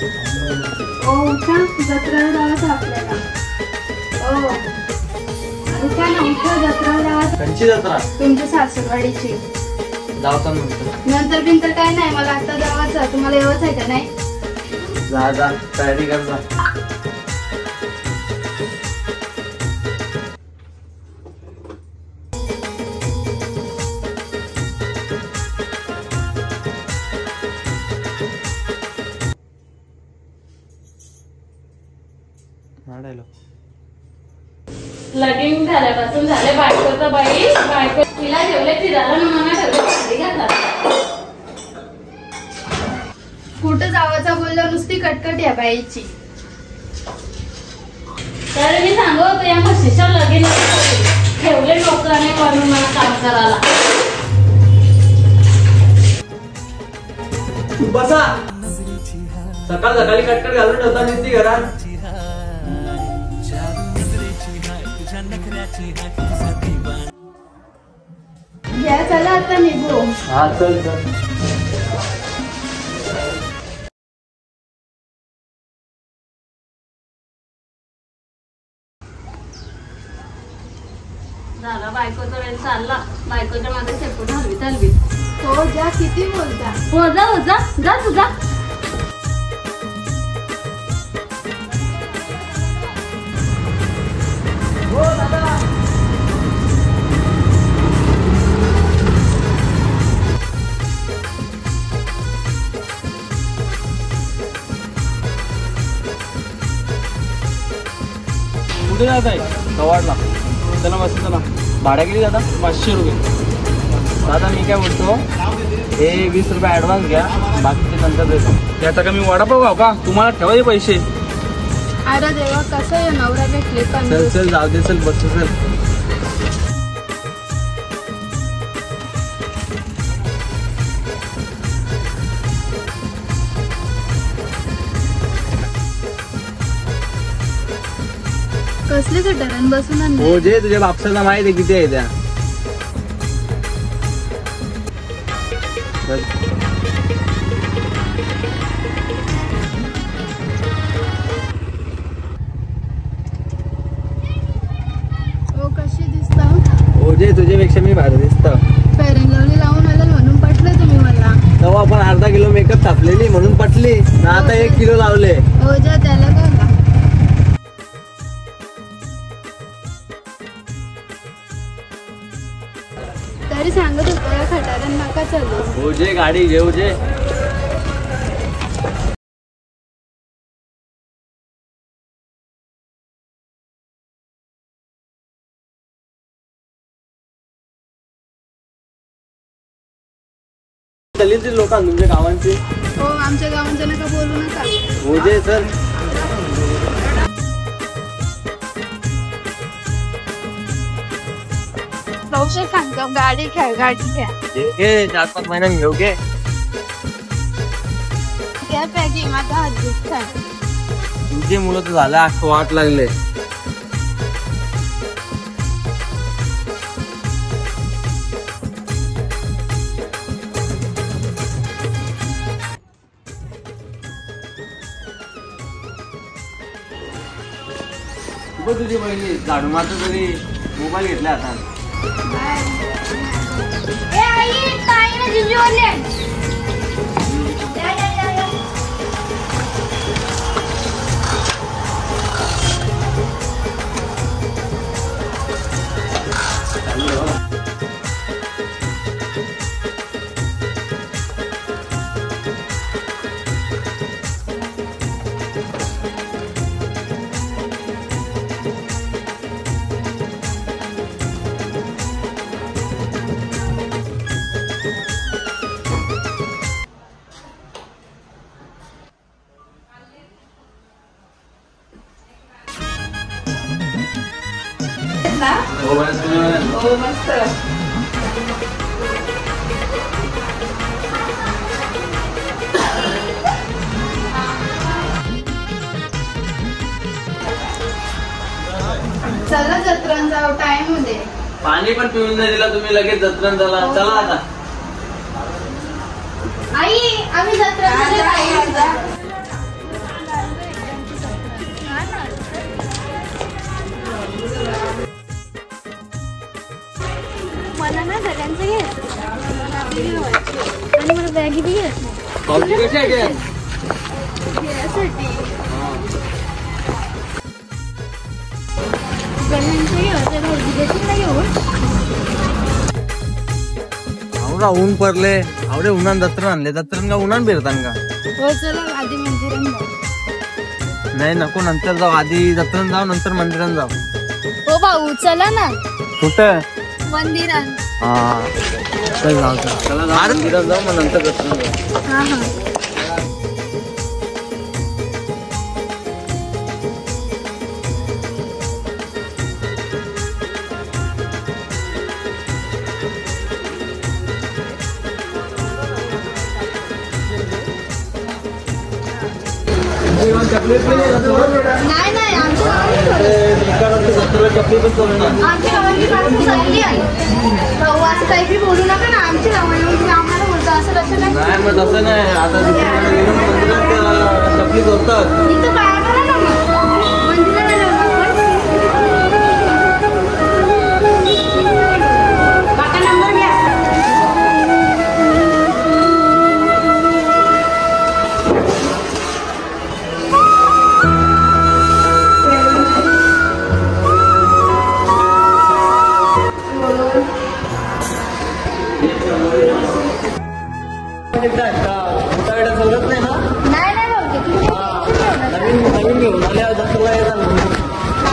ओ उठा, जत्रेला जायचं आपल्याला. ओ उठा ना, उठा, जत्रेला जायचं. कंची जत्रा? तुमच्या सासरवाडीची. जावता नंतर बिंतर काय नाही, मला आता जावायचं. तुम्हाला येवच आहे का नाही? जा जा, तयारी कर जा. लगीन झाल्यापासून झाले बायकोचं बाई, बायको तिला ठेवले फिरायला ना मला ठेवले. कुठं जावायचं बोललं नुसती कटकट या बाईची. तर मी सांगू होतो या म्हशीच्या लगीन ठेवले लोकांनी म्हणून मला काम करायला. बसा. सकाळ सकाळी कटकट घालून ठेवता नुसती घरात. या चला आता निघू. हा चल चल. झाला बायकोचा वेळ चालला. बायकोच्या मध्ये शेपूट हलवीत हलवीत. हो जा, किती बोलता. हो जा जा तुझा. हो दादा. कुठे जात आहे? कवाडला. चला मस्त. चला. भाड्या किती दादा? 500 रुपये. दादा मी काय बोलतो, हे 20 रुपये ॲडव्हान्स घ्या, बाकीचे नंतर देतो. त्याचा का मी वडापाव खाऊ का? तुम्हाला ठेवायचे पैसे. अरे देवा, कसं आहे नवरा भेटले पण. चल चल जाऊ दे, चल बस चल. कसले गटारान बसून आणले? हो जे तुझ्या बापसाला माहिती आहे किती आहे त्या. ओ कशी दिसता? हो जे तुझ्यापेक्षा मी भारी दिसतो. फेअर अँड लवली लावून आलं म्हणून पटलं तुम्ही मला. तेव्हा आपण अर्धा किलो मेकअप टाकलेली म्हणून पटली ना, आता 1 किलो लावले. हो जा, त्याला काय का. तरी सांगत होतो या खटाऱ्यान नका चालू. हो जे गाडी घेऊ जे. दलित लोक तुमच्या गावांची. हो आमच्या गावांचं नका बोलू नका. हो जे चल. नऊशे सांगतो, गाडी घ्या, गाडी घ्या. घे 4-5 महिन्यात घेऊ घे. घ्या पॅकिंग, माझा हात दुखताय. तुमची मुलं तर झालं 8 लागले. तुझी बहिणी झाडू मारतो तरी मोबाईल घेतला आता. हो मस्त. चला जत्रान जाऊ, टाइम होते. पाणी पण पिऊन नाही दिला तुम्ही, लगेच जत्रान झाला. चला आता. आई आम्ही जत्रान भाऊजी कशी आहे काय? आवडा ऊन पडले आवडे उन्हान दत्तरण आणले दत्तरण का उन्हान फिरतान का? हो चला आधी मंदिरात जाऊ. नाही नको नंतर जाऊ आधी दत्तरण जाऊ नंतर मंदिरात जाऊ. हो भाऊ चला ना कुठं? मंदिरात. हा चल जाऊ चल. चला जाऊ मंदिरात जाऊ मग नंतर दर्शन जाऊ. हा हा नाही नाही आमच्या गावाची माणसं चांगली आहे. भाऊ असं काही बी बोलू नका ना आमच्या गावाला आम्हाला बोलतो असं कसं नाही. नाही मग तसं नाही आता मंदिरात चपली करतात. इथं पाया पडा ना मग मंदिराला काका नंबर घ्या. चालत नाही ना. नाही नाही भाऊजी तुम्ही नवीन घेऊन आल्या दसऱ्याला येतात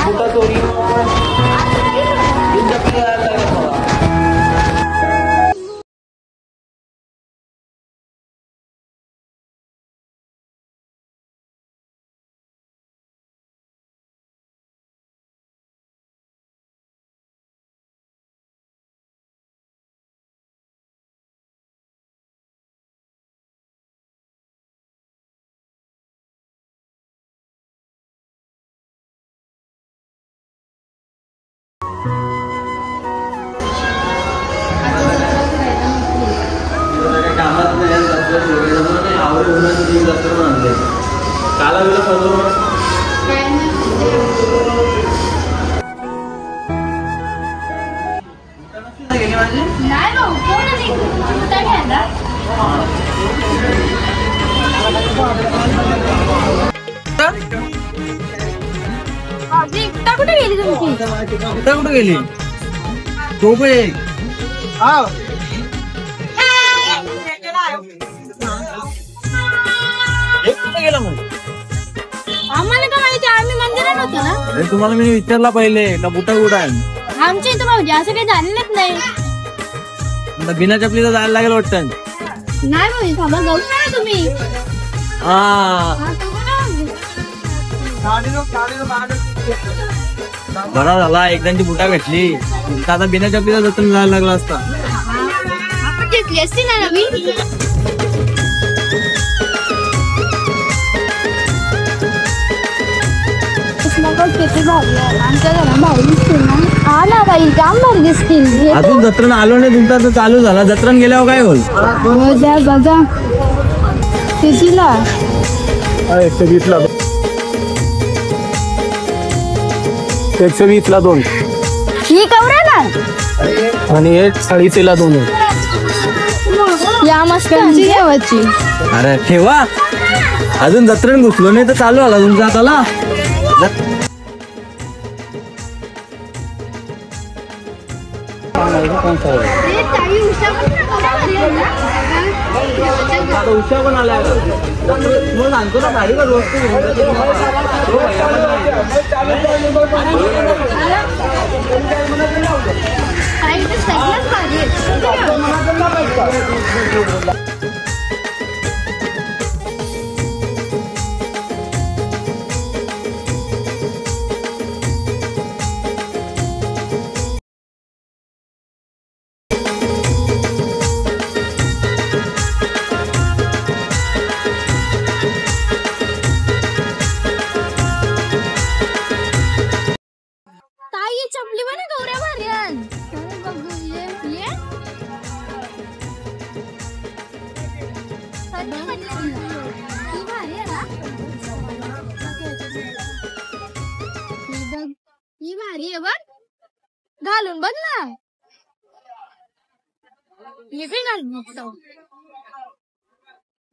कुठं चोरी कामात नाही आवडे उन्हाची दसरा आणले काला बिला फसवून नाही भाऊ कोण नाही कुठं घ्यायला. भाऊजी कुठं कुठे गेली तुमची? कुठे गेली तो पण कुठे गेला मग? आम्हाला का माहिती आम्ही मंदिरात होतो ना. अरे तुम्हाला मी विचारला पहिले का बुटा कुठं आहे? आमच्या इथं भाऊजी असं काही झालेलंच नाही. आता बिना चपलीचं जायला लागेल वाटतं. नाही भाऊजी थांबा जाऊ ना तुम्ही. हा बरा झाला एकदाची बुटा भेटली आता बिना चपलीचा जतन जायला लागला असता. आपण घेतली असती ना नवीन. किती भारी आहे आमच्या घरा भारी दिसतील ना. हा ना बाई जाम भारी दिसतील. अजून जत्रण आलो नाही तुमचा तर चालू झाला जत्रण गेल्यावर काय होईल? द्या बघा कितीला? 120 ला 120 ला 2 ही कवरा ना आणि 1 ला 2 या मस्त ठेवायची. अरे ठेवा अजून जत्रण घुसलो नाही तर चालू आला तुमचा आताला. उशा पण आल्या मग सांगतो ना गाडी कर वस्तू चपली बना गौऱ्या भारी ही भारी आहे बघ घालून बघ ना. मी पण घालून बघतो.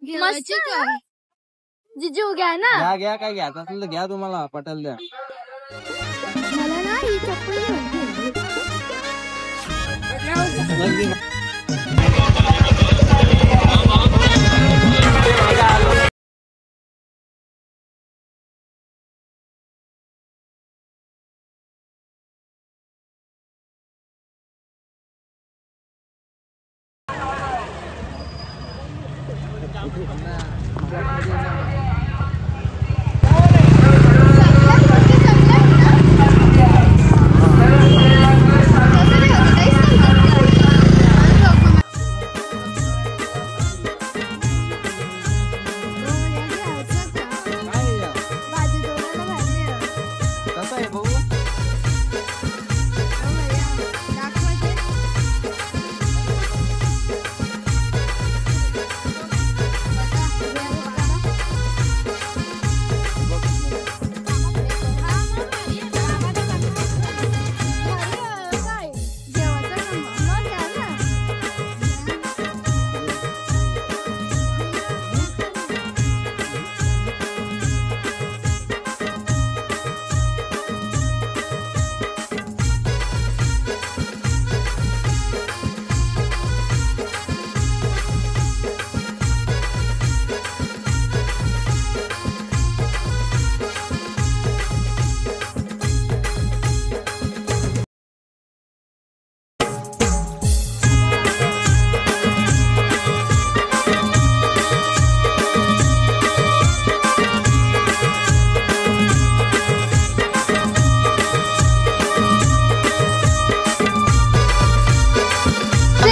मस्त जिजू घ्या ना. घ्या घ्या, काय घ्यायचं असेल तर घ्या, तुम्हाला पटेल द्या. मला ना ही चप्पल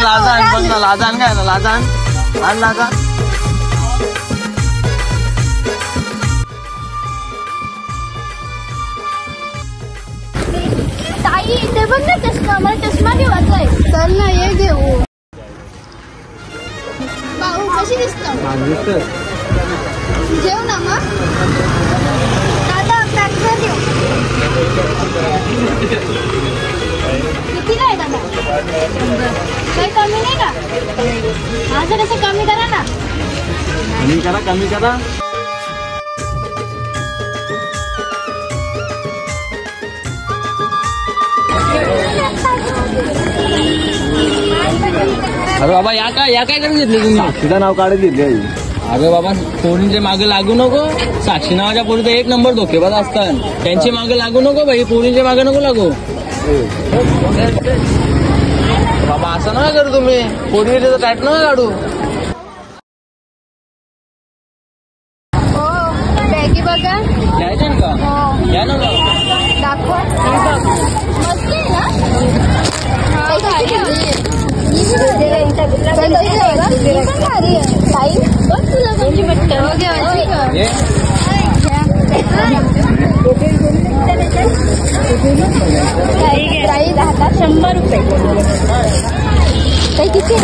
लाजान बघ ना, लाजान काय ना, लाजान आण लाजा. ताई ते बघ ना चष्मा, मला चष्मा घेवायचा आहे. चल ना ये घेऊ. भाऊ कशी दिसतो? जेव ना मग. दादा पॅक कर देऊ. कितीला आहे दादा? काही कमी नाही का? माझं कसं कमी करा ना. कमी करा, कमी करा. अरे बाबा या काय करून घेतली तुम्ही? साक्षीचं नाव काढत घेतले. अरे बाबा पोरींच्या मागे लागू नको. साक्षी नावाच्या पोरी तर एक नंबर धोकेबाज असतात. त्यांच्या मागे लागू नको भाई, पोरींच्या मागे नको लागू. बाबा असं नका करू तुम्ही, पोरीचं टाईट नका काढू. हो बॅगी बघा. घ्यायचं ना का? घ्या ना मग. दाखवा. मस्त आहे ना. हा भारी आहे. ताई बघ तुला कोणती पट्ट. प्राईस आता 100 रुपये. काही किती?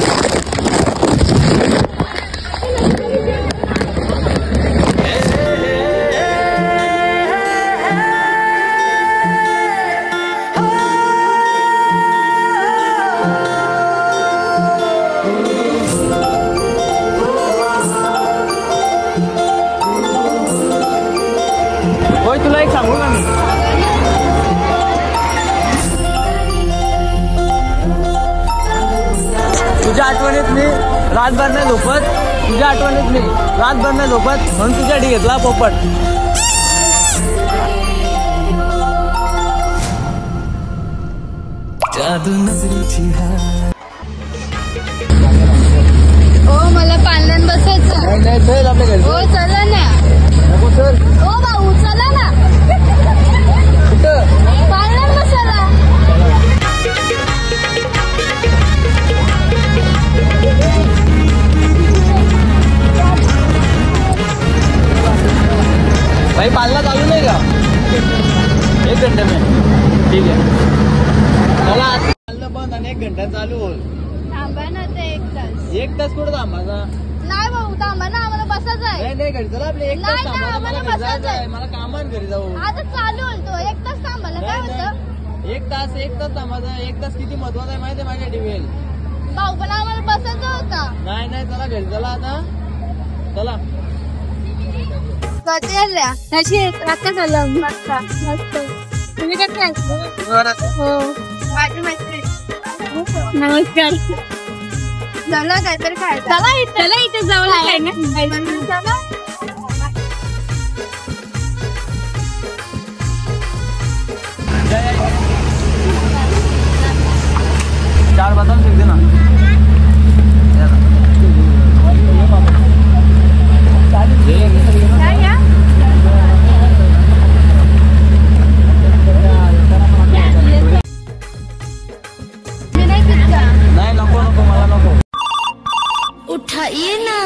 होय, तुला एक सांगू का मी? तुझ्या आठवणीत मी रातभर नाही झोपत. तुझ्या आठवणीत मी रातभर नाही झोपत, म्हणून तुझ्यासाठी घेतला पोपट. ओ मला पालनात बसायचं. नाही चल आपल्या घरी. हो चला ना. नको चल. ओ भाऊ चला ना. कुठं? पालनात बसायला. भाई पालना चालू नाही का? 1 घंटे में. ठीक आहे. मला आता पालना बंद आणि 1 घंटा चालू होईल. थांबा ना ते 1 तास. 1 तास कुठं थांबायचा? नाही भाऊ थांबा ना, आम्हाला बसायचं आहे. नाही नाही घरी चला आपले 1 तास नाही, नाही, थांबा. आम्हाला मला घरी बसायचं जायचं आहे. आहे. मला कामान घरी जाऊ. आता चालू होईल तो 1 तास थांबायला काय नाही, होतं? नाही. 1 तास थांबायचा. 1 तास किती महत्वाचा आहे माहिती आहे माझ्या डिवेल. भाऊ पण आम्हाला बसायचं होतं. नाही नाही चला घरी चला आता. चला कशी आता झालं मस्त मस्त तुम्ही कसे हो माझी मैत्रीण नमस्कार चला काहीतरी खायचं चला इथे जवळ आहे ना चला चार बदाम फेक देना नाही नको नको मला नको उठाइए ना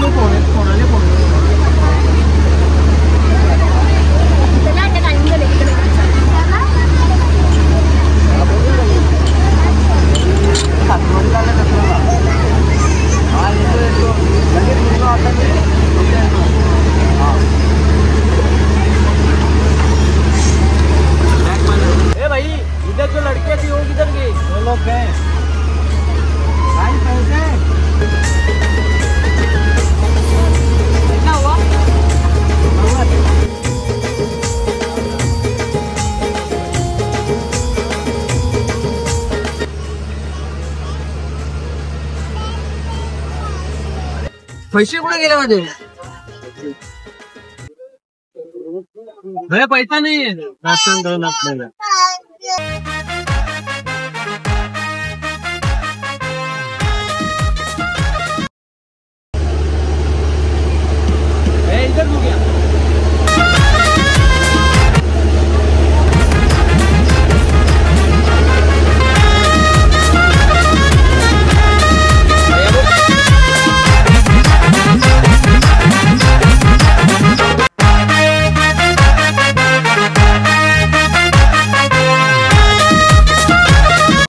मी फोनाने फोन ए भाई इधर जो लड़के थी वो किधर गई? वो लोग गए भाई पैसे कितना हुआ? पैसे कुठे गेले माझे? भैया पैसा नहीं है राशन दो आपल्याला